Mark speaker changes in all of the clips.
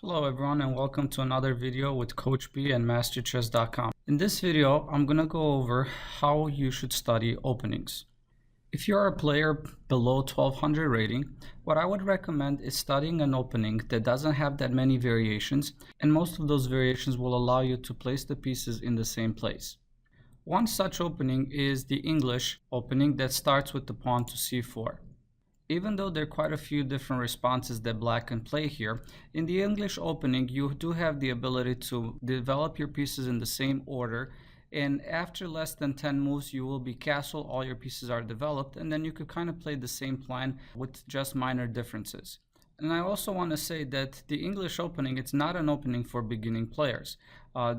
Speaker 1: Hello everyone and welcome to another video with Coach B and masteryourchess.com. In this video, I'm going to go over how you should study openings. If you're a player below 1200 rating, what I would recommend is studying an opening that doesn't have that many variations, and most of those variations will allow you to place the pieces in the same place. One such opening is the English opening that starts with the pawn to c4. Even though there are quite a few different responses that black can play here, in the English opening you do have the ability to develop your pieces in the same order, and after less than 10 moves you will be castle, all your pieces are developed, and then you could kind of play the same plan with just minor differences. And I also want to say that the English opening, it's not an opening for beginning players.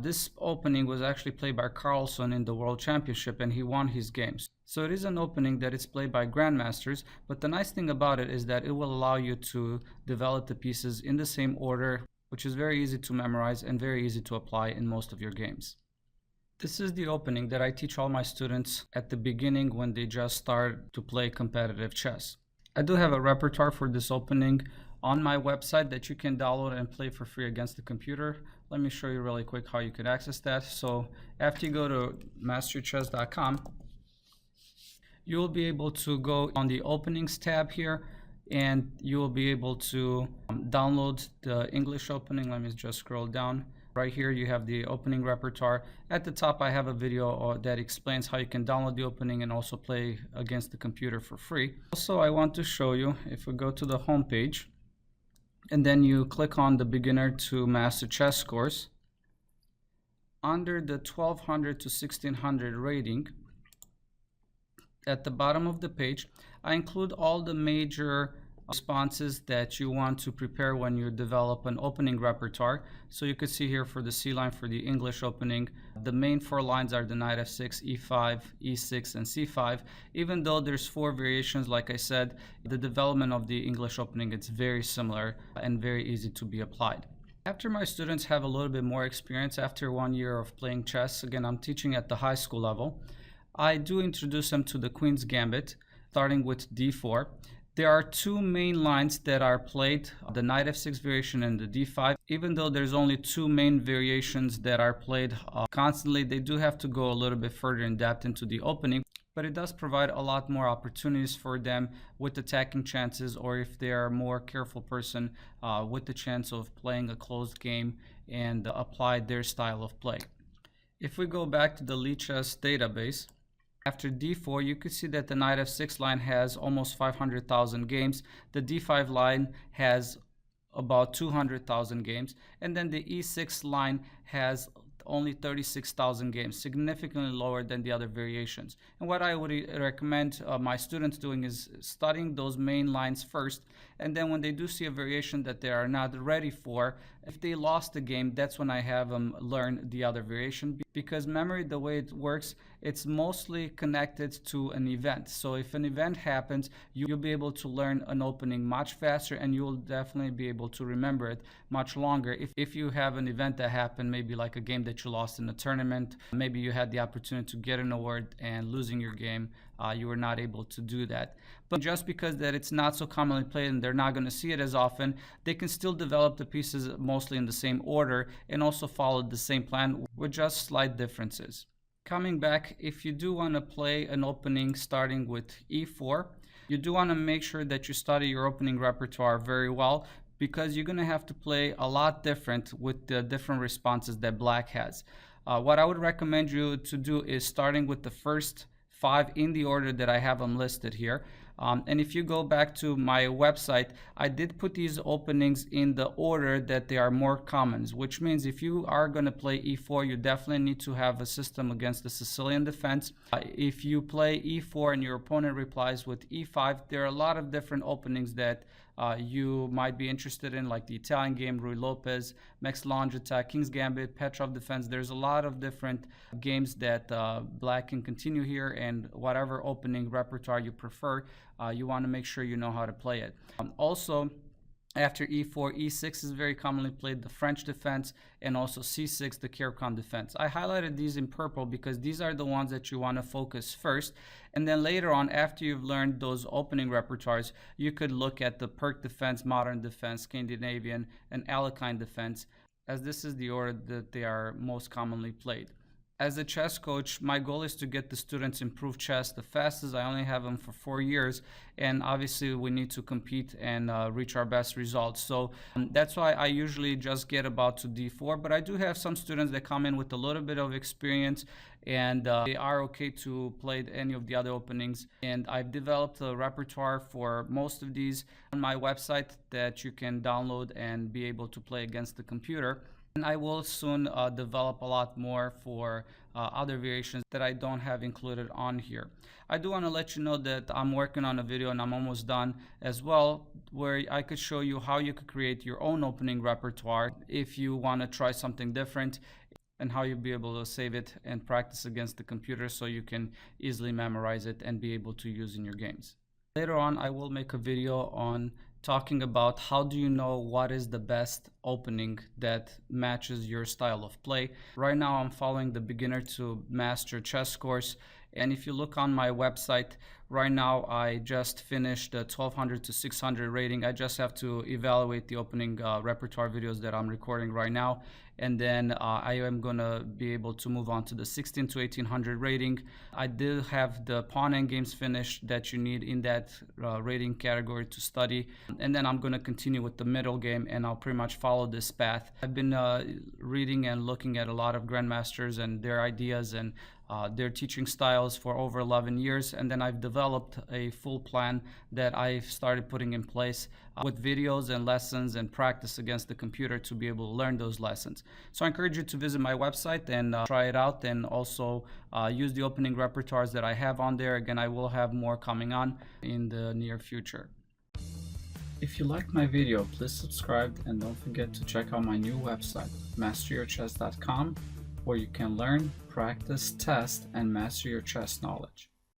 Speaker 1: This opening was actually played by Carlsen in the World Championship and he won his games. So it is an opening that is played by grandmasters, but the nice thing about it is that it will allow you to develop the pieces in the same order, which is very easy to memorize and very easy to apply in most of your games. This is the opening that I teach all my students at the beginning when they just start to play competitive chess. I do have a repertoire for this opening on my website that you can download and play for free against the computer. Let me show you really quick how you can access that. So after you go to masteryourchess.com, you will be able to go on the openings tab here and you will be able to download the English opening. Let me just scroll down. Right here you have the opening repertoire. At the top I have a video that explains how you can download the opening and also play against the computer for free. Also, I want to show you, if we go to the home page and then you click on the beginner to master chess scores, under the 1200 to 1600 rating, at the bottom of the page I include all the major responses that you want to prepare when you develop an opening repertoire. So you could see here for the C line for the English opening, the main four lines are the knight f6, e5, e6 and c5. Even though there's four variations, like I said, the development of the English opening, it's very similar and very easy to be applied. After my students have a little bit more experience, after 1 year of playing chess, again I'm teaching at the high school level, I do introduce them to the Queen's Gambit, starting with d4. There are two main lines that are played, the knight f6 variation and the d5. Even though there's only two main variations that are played constantly, they do have to go a little bit further in depth into the opening, but it does provide a lot more opportunities for them with attacking chances, or if they are a more careful person, with the chance of playing a closed game and apply their style of play. If we go back to the Lichess database, after d4, you could see that the knight f6 line has almost 500,000 games. The d5 line has about 200,000 games. And then the e6 line has only 36,000 games, significantly lower than the other variations. And what I would recommend my students doing is studying those main lines first, and then when they do see a variation that they are not ready for, if they lost the game, that's when I have them learn the other variation, because memory, the way it works, it's mostly connected to an event. So if an event happens, you'll be able to learn an opening much faster, and you'll definitely be able to remember it much longer. If you have an event that happened, maybe like a game that you lost in a tournament, maybe you had the opportunity to get an award and losing your game, you were not able to do that. But just because that it's not so commonly played and they're not going to see it as often, they can still develop the pieces mostly in the same order and also follow the same plan with just slight differences. Coming back, if you do want to play an opening starting with e4, you do want to make sure that you study your opening repertoire very well, because you're going to have to play a lot different with the different responses that black has. What I would recommend you to do is starting with the first 5 in the order that I have them listed here. And if you go back to my website, I did put these openings in the order that they are more common, which means if you are going to play e4, you definitely need to have a system against the Sicilian defense. If you play e4 and your opponent replies with e5, there are a lot of different openings that you might be interested in, like the Italian game, Rui Lopez, Max Lange attack, King's Gambit, Petrov defense. There's a lot of different games that black can continue here, and whatever opening repertoire you prefer, you want to make sure you know how to play it. Also, After e4, e6 is very commonly played, the French defense, and also c6, the Caricom defense. I highlighted these in purple because these are the ones that you want to focus first. And then later on, after you've learned those opening repertoires, you could look at the Perk defense, Modern defense, Scandinavian, and Alekhine defense, as this is the order that they are most commonly played. As a chess coach, my goal is to get the students improve chess the fastest. I only have them for 4 years, and obviously we need to compete and reach our best results. So that's why I usually just get about to d4, but I do have some students that come in with a little bit of experience, and they are okay to play any of the other openings. And I've developed a repertoire for most of these on my website that you can download and be able to play against the computer. And I will soon develop a lot more for other variations that I don't have included on here. I do want to let you know that I'm working on a video, and I'm almost done as well, where I could show you how you could create your own opening repertoire if you want to try something different, and how you'll be able to save it and practice against the computer so you can easily memorize it and be able to use in your games. Later on, I will make a video on talking about how do you know what is the best opening that matches your style of play. Right now I'm following the beginner to master chess course, and if you look on my website right now, I just finished the 1200 to 600 rating. I just have to evaluate the opening repertoire videos that I'm recording right now, and then I am gonna be able to move on to the 16 to 1800 rating. I did have the pawn endgames finished that you need in that rating category to study, and then I'm gonna continue with the middle game, and I'll pretty much follow this path. I've been reading and looking at a lot of grandmasters and their ideas and their teaching styles for over 11 years, and then I've developed a full plan that I've started putting in place with videos and lessons and practice against the computer to be able to learn those lessons. So I encourage you to visit my website and try it out, and also use the opening repertoires that I have on there. Again, I will have more coming on in the near future. If you liked my video, please subscribe, and don't forget to check out my new website, masteryourchess.com, where you can learn, practice, test, and master your chess knowledge.